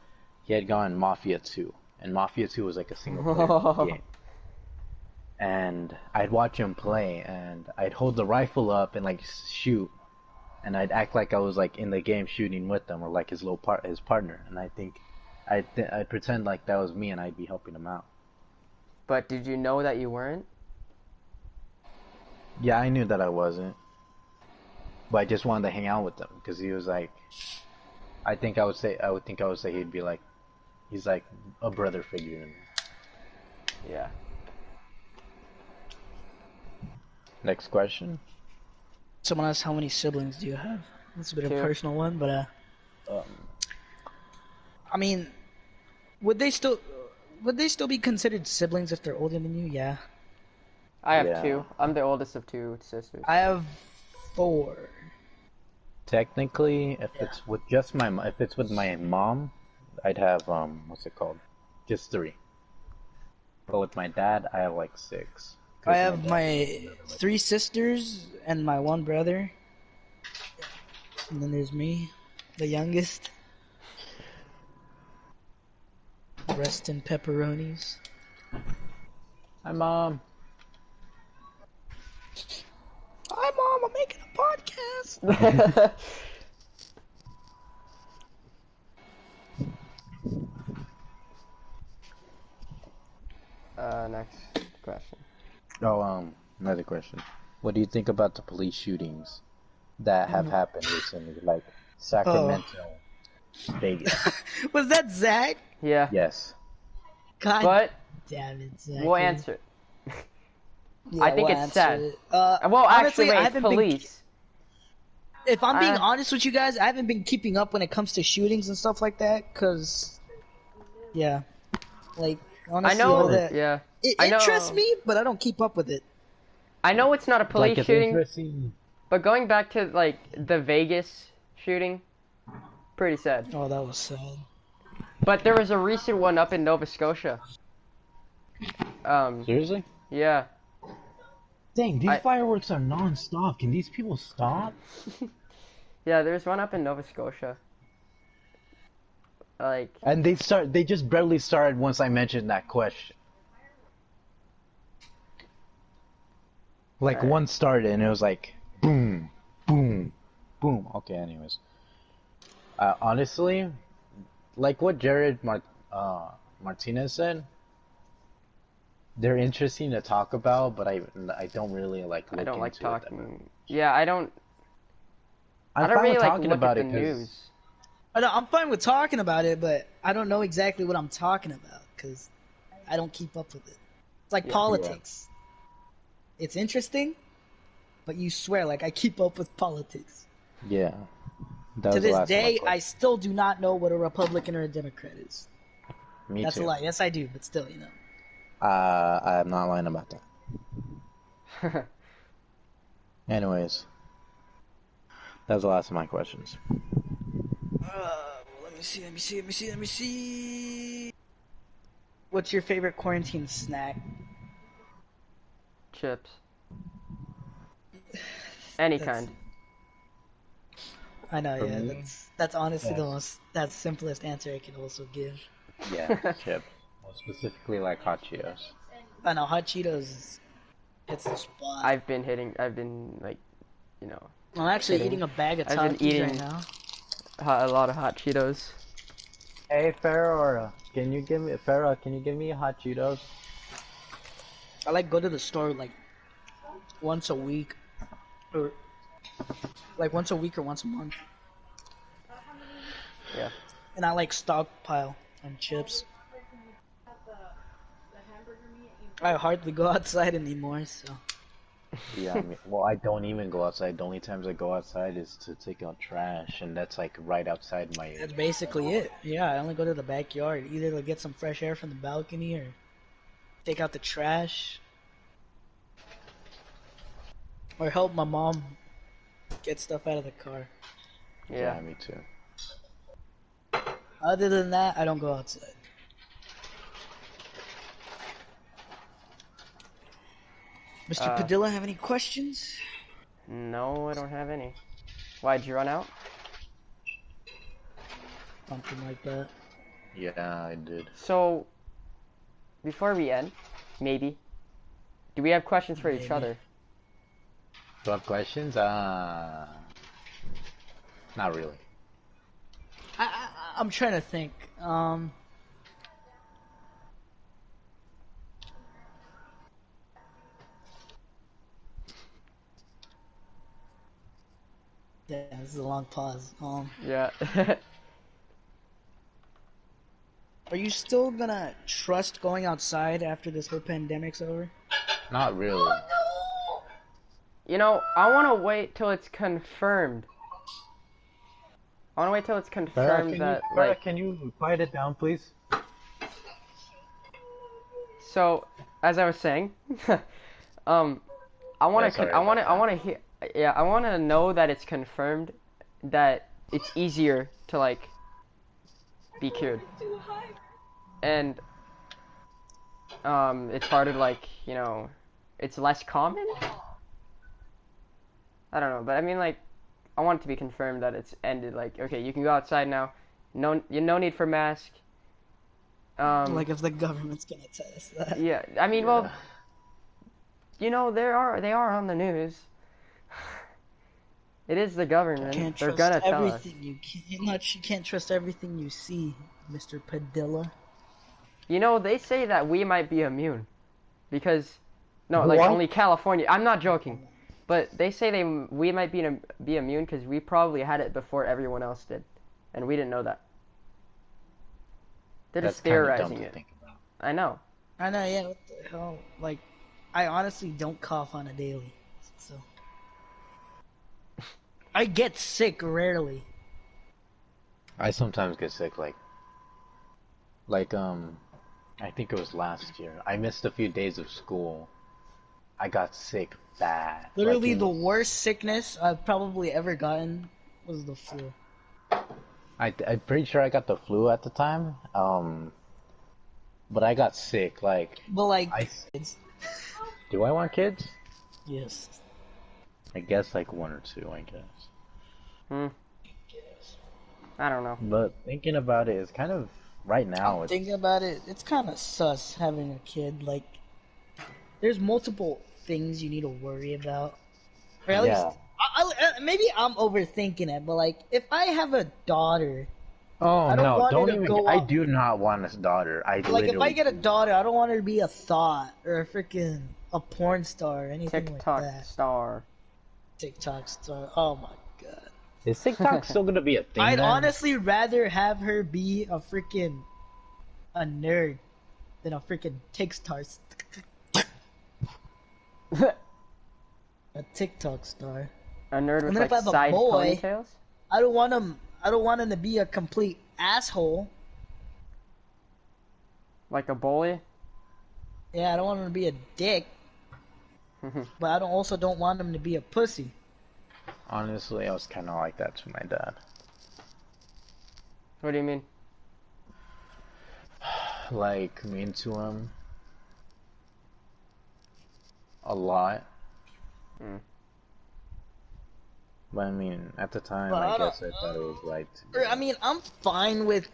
he had gone Mafia 2, and Mafia 2 was like a single player game. And I'd watch him play, and I'd hold the rifle up and like shoot, and I'd act like I was like in the game shooting with them, or like his his partner, and I think I'd pretend like that was me, and I'd be helping him out. But did you know that you weren't? Yeah, I knew that I wasn't, but I just wanted to hang out with him because he was like, I would think I would say he'd be like, he's like a brother figure to me. Yeah. Next question. Someone asked, how many siblings do you have? That's a bit of a 2. personal one, but Um, I mean, would they still be considered siblings if they're older than you? Yeah. I have Yeah. 2. I'm the oldest of 2 sisters. I have 4. Technically, if it's with just if it's with my mom, I'd have what's it called? Just 3. But with my dad, I have like 6. I have my 3 sisters and my 1 brother. And then there's me, the youngest. Rest in pepperonis. Hi, Mom. Hi, Mom, I'm making a podcast. Next question. Oh, another question. What do you think about the police shootings that have happened recently, like Sacramento, Vegas? Was that Zach? Yeah. Yes. God But damn it, Zach. we'll answer it. Yeah, I think we'll it's sad. answer it. Well, honestly, actually, I wait, it's haven't been. police. If I'm being I- honest with you guys, I haven't been keeping up when it comes to shootings and stuff like that, cause, yeah, like honestly, I know. all that Yeah. it I know. interests me, but I don't keep up with it. I know it's not a police Like, it's shooting, interesting. but going back to like the Vegas shooting, pretty sad. Oh, that was sad. But there was a recent one up in Nova Scotia. Seriously? Yeah. Dang, these I- fireworks are non-stop. Can these people stop? Yeah, there's one up in Nova Scotia. Like, And they just barely started once I mentioned that question. Like Alright. one started and it was like boom, boom, boom. Okay, anyways. Honestly, like what Martinez said, they're interesting to talk about, but I don't really like look I don't like into it that much. talking. Yeah, I don't I'm really fine with like talking look about at it the 'cause news. I'm fine with talking about it, but I don't know exactly what I'm talking about because I don't keep up with it. It's like politics. It's interesting, but you swear like I keep up with politics. Yeah. To this day, I still do not know what a Republican or a Democrat is. Me That's too. a lie. Yes, I do, but still, you know. I am not lying about that. Anyways, that's the last of my questions. Let me see. What's your favorite quarantine snack? Chips. Any kind. I know, For yeah. me? That's honestly the simplest answer I can also give. Yeah, chips. Well, specifically like hot Cheetos. I know hot Cheetos. It's the spot. I've been like, you know. I'm actually eating a bag of I've been Takis eating right now. a lot of hot Cheetos. Hey Farrah, can you give me hot Cheetos? I like go to the store like once a week, or once a month. Yeah. And I like stockpile on chips. I hardly go outside anymore, so. Yeah, I mean, well, I don't even go outside. The only times I go outside is to take out trash, and that's like right outside my. That's basically it. Yeah, I only go to the backyard, either to get some fresh air from the balcony or take out the trash, or help my mom get stuff out of the car. Yeah, me too. Other than that, I don't go outside. Mr. Padilla, have any questions? No, I don't have any. Why'd you run out? Something like that. Yeah, I did. So, before we end, maybe, do we have questions for each other? Do you have questions? Not really. I'm trying to think. Yeah, this is a long pause. Yeah. Are you still gonna trust going outside after this whole pandemic's over? Not really. You know, I want to wait till it's confirmed. I want to wait till it's confirmed Farrah, can you quiet it down, please? So, as I was saying, I want to hear. Yeah, I want to know that it's confirmed that it's easier to like be cured, and it's harder to like, you know, it's less common. I don't know, but I mean, like, I want it to be confirmed that it's ended. Like, okay, you can go outside now. No need for mask. Like if the government's gonna tell us that. Yeah, I mean, well, you know, they are on the news. It is the government. They're gonna tell us. You can't trust everything you see, Mr. Padilla. You know, they say that we might be immune, because like only California. I'm not joking, but they say we might be immune because we probably had it before everyone else did, and we didn't know that. They're just theorizing it. I know. Yeah. What the hell? Like, I honestly don't cough on a daily, so. I get sick rarely. I sometimes get sick, like, I think it was last year. I missed a few days of school. I got sick bad. Literally the worst sickness I've probably ever gotten was the flu. I'm pretty sure I got the flu at the time. But I got sick, like. But like, kids. Do I want kids? Yes. I guess like one or two, I guess. I don't know. But thinking about it, it's kind of right now. Thinking about it, it's kind of sus having a kid. Like, there's multiple things you need to worry about. Or at least, maybe I'm overthinking it. But like, if I have a daughter, I do not want a daughter. Like, if I get a daughter, I don't want her to be a thought or a porn star or anything like that. TikTok star. TikTok star. Oh my god. Is TikTok still gonna be a thing? I'd then? honestly rather have her be a nerd than a freaking TikTok a TikTok star. A nerd with And then like if I have a side boy, ponytails. I don't want him. I don't want him to be a complete asshole. Like a bully. Yeah, I don't want him to be a dick. But I also don't want him to be a pussy. Honestly, I was kind of like that to my dad. What do you mean? Like, mean to him a lot. Mm. But I mean, at the time, But I guess I thought it was right. I mean, I'm fine with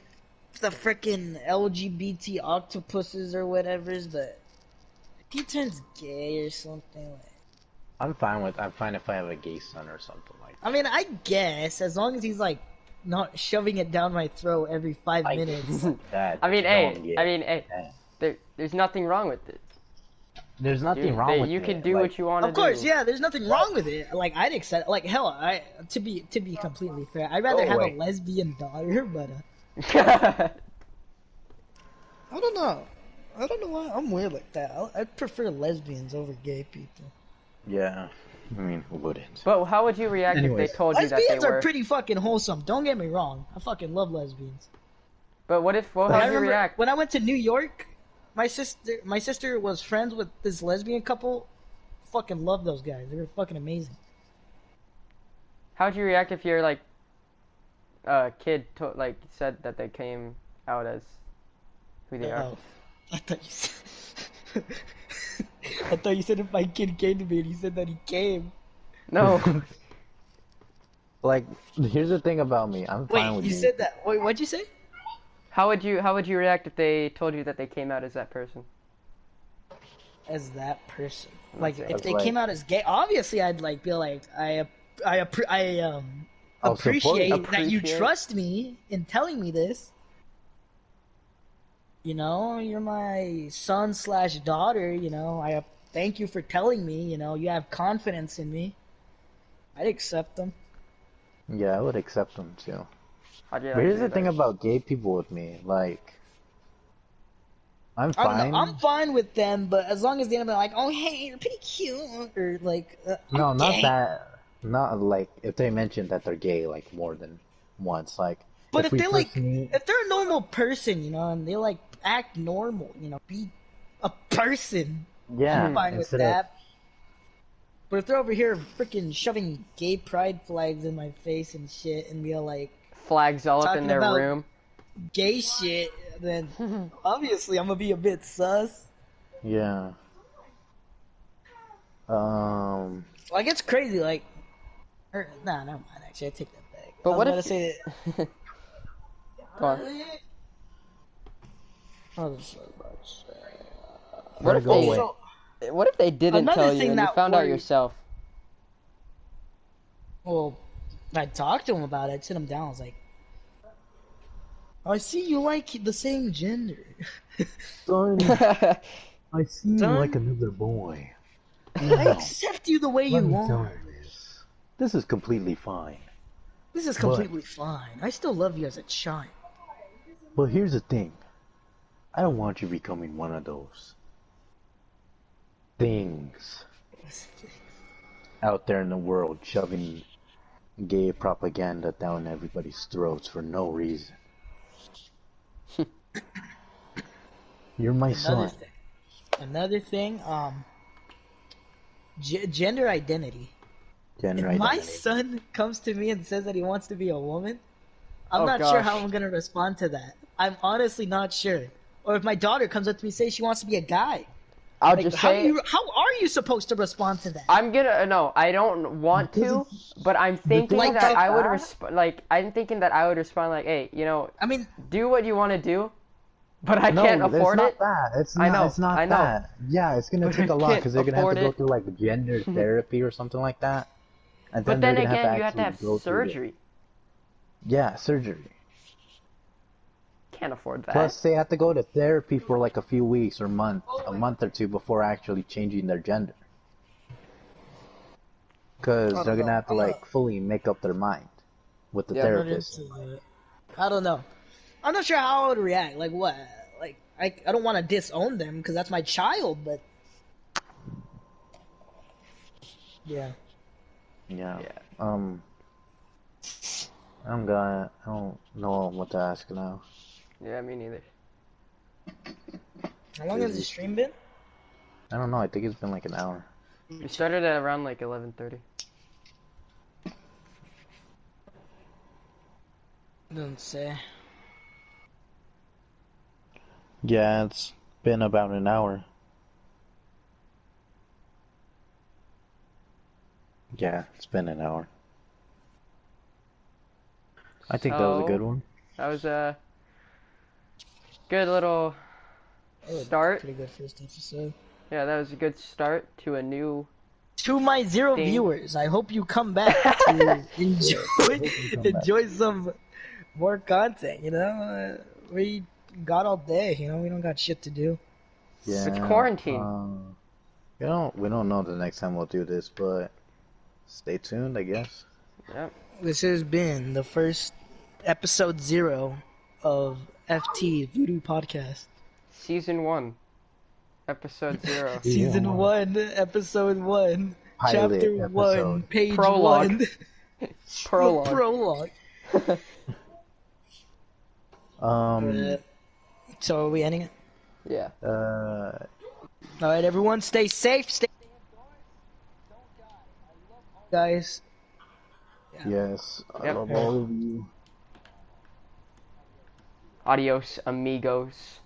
the freaking LGBT octopuses or whatever's, but if he turns gay or something like. I'm fine if I have a gay son or something like that. I mean, I guess as long as he's like not shoving it down my throat every 5 minutes. That I mean, yeah. there's nothing wrong with it. There's nothing wrong with it. You can do like, what you want to do. Of course, yeah, there's nothing wrong with it. Like I'd accept, like hell, to be completely fair, I'd rather have a lesbian daughter, but I don't know why I'm weird like that. I prefer lesbians over gay people. Yeah, I mean, who wouldn't? But how would you react if they told you that they Lesbians were? are pretty fucking wholesome. Don't get me wrong. I fucking love lesbians. But what if? Well, But how I would you remember react? when I went to New York, my sister was friends with this lesbian couple. Fucking love those guys. They were fucking amazing. How'd you react if your like kid said that they came out as who they are? Oh, I thought you said. I thought you said if my kid came to me and he said that he came. No. Like, here's the thing about me. I'm fine with Wait, you said that. Wait, what'd you say? How would you react if they told you that they came out as that person? As that person. Like, Okay. if they Like- came out as gay, obviously I'd like be like, I I'll support- appreciate that you Appreciate. trust me in telling me this. You know, you're my son/daughter. You know, I thank you for telling me. You know, you have confidence in me. I'd accept them. Yeah, I would accept them too. How'd you But here's do the thing that? about gay people with me. Like, I'm I don't fine. know, I'm fine with them, but as long as they don't be like, oh hey, you're pretty cute, or like, No, I'm not gay. that. Not like if they mention that they're gay like more than once. Like, But if we they first like, meet- if they're a normal person, you know, and they like act normal, you know, be a person, yeah, I'm fine with instead of that. But if they're over here freaking shoving gay pride flags in my face and shit, and be all like Flags all up in talking their about- room. gay shit, then obviously I'm gonna be a bit sus. yeah. Like it's crazy, like, nah, never mind. Actually, I take that back. But I was what about if? to say that. Go on. I was about to say. What if Go they? away. So, What if they didn't Another tell you thing and you that found out worries- yourself? well, I talked to him about it. I sit him down. I was like, I see you like the same gender. Son, I see you Son? like another boy. I accept you the way you are. this. This is completely fine. This is completely fine. I still love you as a child. But here's the thing. I don't want you becoming one of those things out there in the world shoving gay propaganda down everybody's throats for no reason. You're my son. Another thing, gender identity. Gender If my identity. son comes to me and says that he wants to be a woman, I'm Oh, not sure gosh. how I'm gonna respond to that. I'm honestly not sure. Or if my daughter comes up to me and says she wants to be a guy, I'll like, just how say are you supposed to respond to that? I'm gonna no. I don't want to, but I'm thinking Like that I would that? respond. Like I'm thinking that I would respond like, hey, you know, I mean, do what you want to do, but I No, can't afford it's it. not that. It's I not, know, it's not I know. that. Yeah, it's gonna But take I a lot can't because they're gonna have to afford go it. through like gender therapy or something like that. And But then they're gonna again, you have to actually have go through it. surgery. Yeah, surgery. Can't afford that. Plus, they have to go to therapy for like a few weeks or a month or two before actually changing their gender. Because they're gonna have to like fully make up their mind. with the Yeah. I'm not therapist. into the- I don't know. I'm not sure how I would react. Like what? Like I don't want to disown them because that's my child, but yeah. Yeah. Yeah. I don't know what to ask now. Yeah, me neither. How long has the stream been? I don't know. I think it's been like an hour. We started at around like 11:30. Doesn't say. Yeah, it's been about an hour. Yeah, it's been an hour. I think that was a good one. That was a good little start. Pretty good first episode. Yeah, that was a good start to a new To my 0 thing. viewers, I hope you come back to enjoy some more content. You know, we got all day. You know, we don't got shit to do. Yeah. It's quarantine. We don't know the next time we'll do this, but stay tuned, I guess. Yep. This has been the first episode 0 of FTVoodoo podcast. Season 1, episode 0. Season 1, episode 1, Pilot chapter 1, episode. page Prologue. 1. Prologue. Prologue. So are we ending it? Yeah. All right, everyone, stay safe. Stay guys. Yes, I Yep. love all of you. Adios, amigos.